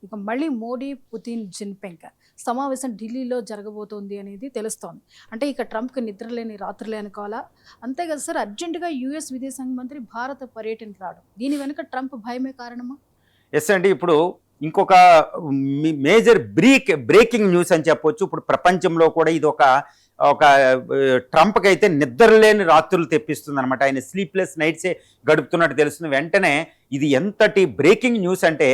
ఇక మళ్ళీ Modi, Putin, Jinping సమావేశం ఢిల్లీలో జరగబోతోంది అనేది తెలుస్తోంది. అంటే ఇక ట్రంప్‌కి నిద్రలేని రాత్రులే అనుకోవాలా? అంతే కదా సార్, అర్జెంటుగా యూఎస్ విదేశాంగ మంత్రి భారత పర్యటనకి రావడం. దీని వెనుక ట్రంప్ భయమే కారణమా? ఎస్ అండి. ఇప్పుడు ఇంకొక మేజర్ బ్రేకింగ్ న్యూస్ అని చెప్పొచ్చు. ఇప్పుడు ప్రపంచంలో కూడా ఇది ఒక ఒక ట్రంప్కి అయితే నిద్రలేని రాత్రులు తెప్పిస్తుంది అనమాట. ఆయన స్లీప్లెస్ నైట్సే గడుపుతున్నట్టు తెలుస్తుంది. వెంటనే ఇది ఎంతటి బ్రేకింగ్ న్యూస్ అంటే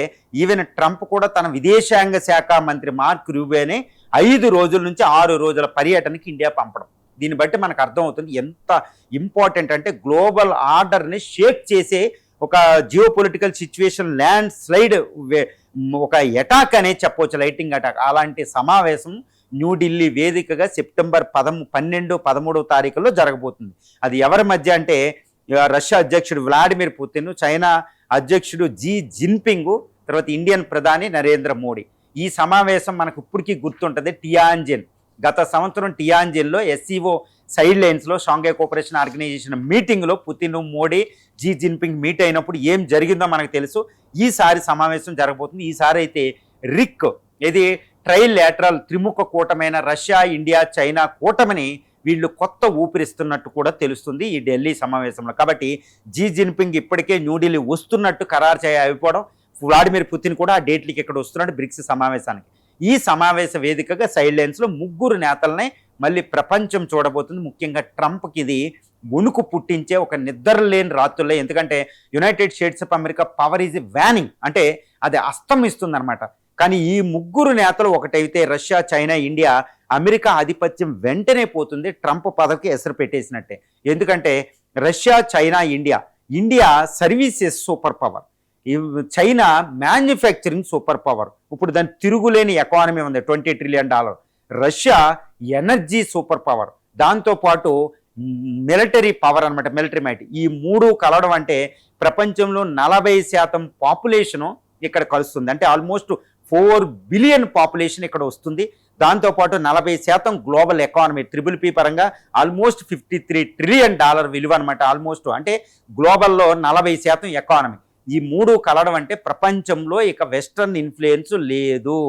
ఈవెన్ ట్రంప్ కూడా తన విదేశాంగ శాఖ మంత్రి మార్క్ రూబియోని 5 రోజుల నుంచి 6 రోజుల పర్యటనకి ఇండియా పంపడం. దీన్ని బట్టి మనకు అర్థమవుతుంది ఎంత ఇంపార్టెంట్ అంటే గ్లోబల్ ఆర్డర్ని షేక్ చేసే ఒక geo political situation land slide ఒక అటాక్ అనే చెప్పవచ్చు, లైటింగ్ అటాక్. అలాంటి సమావేశం న్యూఢిల్లీ వేదికగా సెప్టెంబర్ 12, 13 తారీఖుల్లో జరగబోతుంది. అది ఎవరి మధ్య అంటే రష్యా అధ్యక్షుడు వ్లాడిమిర్ పుతిన్, చైనా అధ్యక్షుడు జీ జిన్పింగ్, తర్వాత ఇండియన్ ప్రధాని నరేంద్ర మోడీ. ఈ సమావేశం మనకు ఇప్పటికీ గుర్తుంటుంది. టియాన్జిన్, గత సంవత్సరం టియాన్జిన్లో ఎస్సీఓ సైడ్ లైన్స్లో షాంఘై కోఆపరేషన్ ఆర్గనైజేషన్ మీటింగ్లో Putin, Modi, Xi Jinping meet అయినప్పుడు ఏం జరిగిందో మనకు తెలుసు. ఈసారి సమావేశం జరగబోతుంది. ఈసారి అయితే రిక్ ఇది ట్రైలాటరల్ త్రిముఖ కూటమైన రష్యా, ఇండియా, చైనా కూటమిని వీళ్ళు కొత్త ఊపిరిస్తున్నట్టు కూడా తెలుస్తుంది ఈ ఢిల్లీ సమావేశంలో. కాబట్టి జీ జిన్పింగ్ ఇప్పటికే న్యూఢిల్లీ వస్తున్నట్టు ఖరారు అయిపోవడం, వ్లాడిమిర్ పుతిన్ కూడా ఆ డేట్లకి ఇక్కడ వస్తున్నాడు బ్రిక్స్ సమావేశానికి. ఈ సమావేశ వేదికగా సైడ్ లైన్స్లో 3 నేతలనే మళ్ళీ ప్రపంచం చూడబోతుంది. ముఖ్యంగా ట్రంప్కి ఇది వణుకు పుట్టించే ఒక నిద్రలేని రాత్రుల్లో. ఎందుకంటే United States of America power is waning, అంటే అది అస్తమిస్తుంది అనమాట. కానీ ఈ 3 నేతలు ఒకటైతే రష్యా, చైనా, ఇండియా, అమెరికా ఆధిపత్యం వెంటనే పోతుంది. ట్రంప్ పదవికి ఎసరు పెట్టేసినట్టే. ఎందుకంటే Russia, China, India services super power, China manufacturing super power. ఇప్పుడు దాని తిరుగులేని ఎకానమీ ఉంది, $20 trillion. Russia energy super power, దాంతోపాటు మిలిటరీ పవర్ అనమాట, మిలిటరీ మైట్. ఈ 3 కలవడం అంటే ప్రపంచంలో 40% పాపులేషను ఇక్కడ కలుస్తుంది. అంటే ఆల్మోస్ట్ 4 బిలియన్ పాపులేషన్ ఇక్కడ వస్తుంది. దాంతోపాటు 40% గ్లోబల్ ఎకానమీ ట్రిపుల్ పరంగా ఆల్మోస్ట్ $53 ట్రిలియన్ విలువ అనమాట. ఆల్మోస్ట్ అంటే గ్లోబల్లో 40% ఎకానమీ. ఈ 3 కలవడం అంటే ప్రపంచంలో ఇక వెస్టర్న్ ఇన్ఫ్లుయెన్స్ లేదు.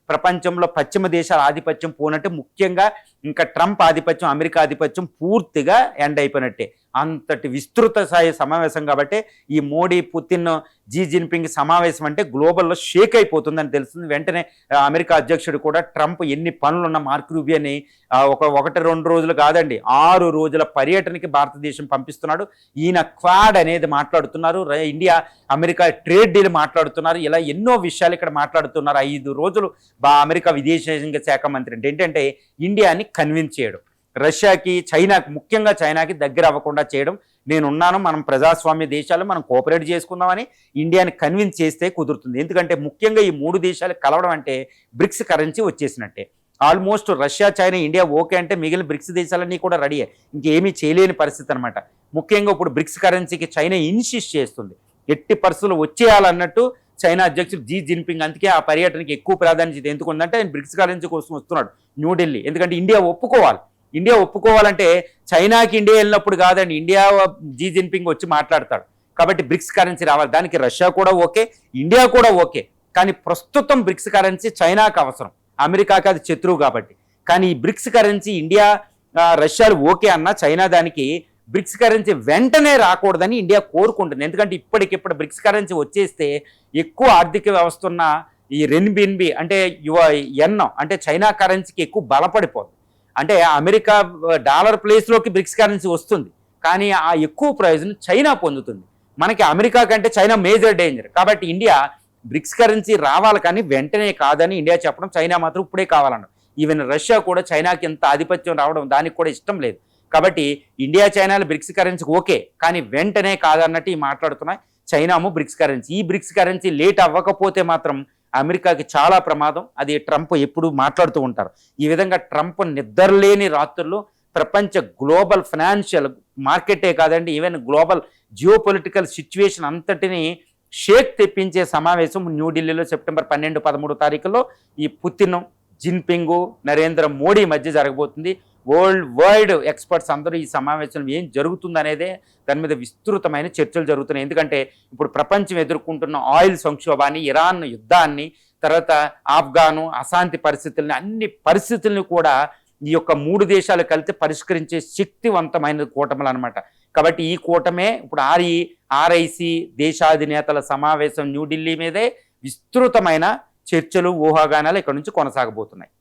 ప్రపంచంలో పశ్చిమ దేశాల ఆధిపత్యం పోనట్టే, ముఖ్యంగా ఇంకా ట్రంప్ ఆధిపత్యం, అమెరికా ఆధిపత్యం పూర్తిగా ఎండ్ అయిపోయినట్టే. అంతటి విస్తృత స్థాయి సమావేశం కాబట్టి ఈ మోడీ, పుతిన్, జీ జిన్పింగ్ సమావేశం అంటే గ్లోబల్లో షేక్ అయిపోతుందని తెలుస్తుంది. వెంటనే అమెరికా అధ్యక్షుడు కూడా ట్రంప్ ఎన్ని పనులున్న మార్క్ రూబియోని 1-2 రోజులు కాదండి 6 రోజుల పర్యటనకి భారతదేశం పంపిస్తున్నాడు. ఈయన క్వాడ్ అనేది మాట్లాడుతున్నారు, ఇండియా అమెరికా ట్రేడ్ డీల్ మాట్లాడుతున్నారు. ఇలా ఎన్నో విషయాలు ఇక్కడ మాట్లాడుతున్నారు. 5 రోజులు అమెరికా విదేశాంగ శాఖ మంత్రి ఏంటంటే ఇండియాని కన్విన్స్ చేయడం, రష్యాకి, చైనాకి, ముఖ్యంగా చైనాకి దగ్గర అవ్వకుండా చేయడం. నేనున్నాను, మనం ప్రజాస్వామ్య దేశాలు, మనం కోఆపరేట్ చేసుకుందామని ఇండియాని కన్విన్స్ చేస్తే కుదురుతుంది. ఎందుకంటే ముఖ్యంగా ఈ 3 దేశాలు కలవడం అంటే బ్రిక్స్ కరెన్సీ వచ్చేసినట్టే. Almost Russia, China, India okay అంటే మిగిలిన బ్రిక్స్ దేశాలన్నీ కూడా రెడీ, ఇంకేమీ చేయలేని పరిస్థితి అనమాట. ముఖ్యంగా ఇప్పుడు బ్రిక్స్ కరెన్సీకి చైనా ఇన్సిస్ట్ చేస్తుంది, ఎట్టి పరిస్థితులు వచ్చేయాలన్నట్టు చైనా అధ్యక్షుడు జీ జిన్పింగ్. అందుకే ఆ పర్యటనకి ఎక్కువ ప్రాధాన్యత ఎందుకుందంటే ఆయన బ్రిక్స్ కరెన్సీ కోసం వస్తున్నాడు న్యూఢిల్లీ. ఎందుకంటే ఇండియా ఒప్పుకోవాలంటే చైనాకి ఇండియా వెళ్ళినప్పుడు కాదండి, ఇండియా జీ జిన్పింగ్ వచ్చి మాట్లాడతాడు. కాబట్టి బ్రిక్స్ కరెన్సీ రావాలి. దానికి రష్యా కూడా ఓకే, ఇండియా కూడా ఓకే. కానీ ప్రస్తుతం బ్రిక్స్ కరెన్సీ చైనాకి అవసరం, అమెరికాకి అది శత్రువు కాబట్టి. కానీ ఈ బ్రిక్స్ కరెన్సీ ఇండియా, రష్యాలు ఓకే అన్నా చైనా దానికి బ్రిక్స్ కరెన్సీ వెంటనే రాకూడదని ఇండియా కోరుకుంటుంది. ఎందుకంటే ఇప్పటికిప్పుడు బ్రిక్స్ కరెన్సీ వచ్చేస్తే ఎక్కువ ఆర్థిక వ్యవస్థ ఉన్న ఈ రెన్బిన్బి అంటే ఎన్ అంటే చైనా కరెన్సీకి ఎక్కువ బలపడిపోతుంది. అంటే అమెరికా డాలర్ ప్లేస్లోకి బ్రిక్స్ కరెన్సీ వస్తుంది, కానీ ఆ ఎక్కువ ప్రయోజనం చైనా పొందుతుంది. మనకి అమెరికా కంటే చైనా మేజర్ డేంజర్. కాబట్టి ఇండియా బ్రిక్స్ కరెన్సీ రావాలి, కానీ వెంటనే కాదని ఇండియా చెప్పడం, చైనా మాత్రం ఇప్పుడే కావాలన్నారు. ఈవెన్ రష్యా కూడా చైనాకి ఎంత ఆధిపత్యం రావడం దానికి కూడా ఇష్టం లేదు. కాబట్టి ఇండియా, చైనాలు బ్రిక్స్ కరెన్సీకి ఓకే, కానీ వెంటనే కాదన్నట్టు ఈ మాట్లాడుతున్నాయి. చైనాము బ్రిక్స్ కరెన్సీ, ఈ బ్రిక్స్ కరెన్సీ లేట్ అవ్వకపోతే మాత్రం అమెరికాకి చాలా ప్రమాదం. అది ట్రంప్ ఎప్పుడు మాట్లాడుతూ ఉంటారు. ఈ విధంగా ట్రంప్ నిద్రలేని రాత్రుల్లో ప్రపంచ గ్లోబల్ ఫైనాన్షియల్ మార్కెటే కాదండి, even global geo political situation అంతటిని షేక్ తెప్పించే సమావేశం న్యూఢిల్లీలో సెప్టెంబర్ 12, 13 తారీఖుల్లో ఈ పుతిన్, జిన్పింగ్, నరేంద్ర మోడీ మధ్య జరగబోతుంది. వరల్డ్ ఎక్స్పర్ట్స్ అందరూ ఈ సమావేశంలో ఏం జరుగుతుందనేదే దాని మీద విస్తృతమైన చర్చలు జరుగుతున్నాయి. ఎందుకంటే ఇప్పుడు ప్రపంచం ఎదుర్కొంటున్న ఆయిల్ సంక్షోభాన్ని, ఇరాన్ యుద్ధాన్ని, తర్వాత ఆఫ్ఘాను అశాంతి పరిస్థితుల్ని, అన్ని పరిస్థితుల్ని కూడా ఈ యొక్క 3 దేశాలు కలిసి పరిష్కరించే శక్తివంతమైన కూటములు అనమాట. కాబట్టి ఈ కూటమే ఇప్పుడు ఆర్ఐసి దేశాధినేతల సమావేశం న్యూఢిల్లీ మీదే విస్తృతమైన చర్చలు, ఊహాగానాలు ఇక్కడ నుంచి కొనసాగబోతున్నాయి.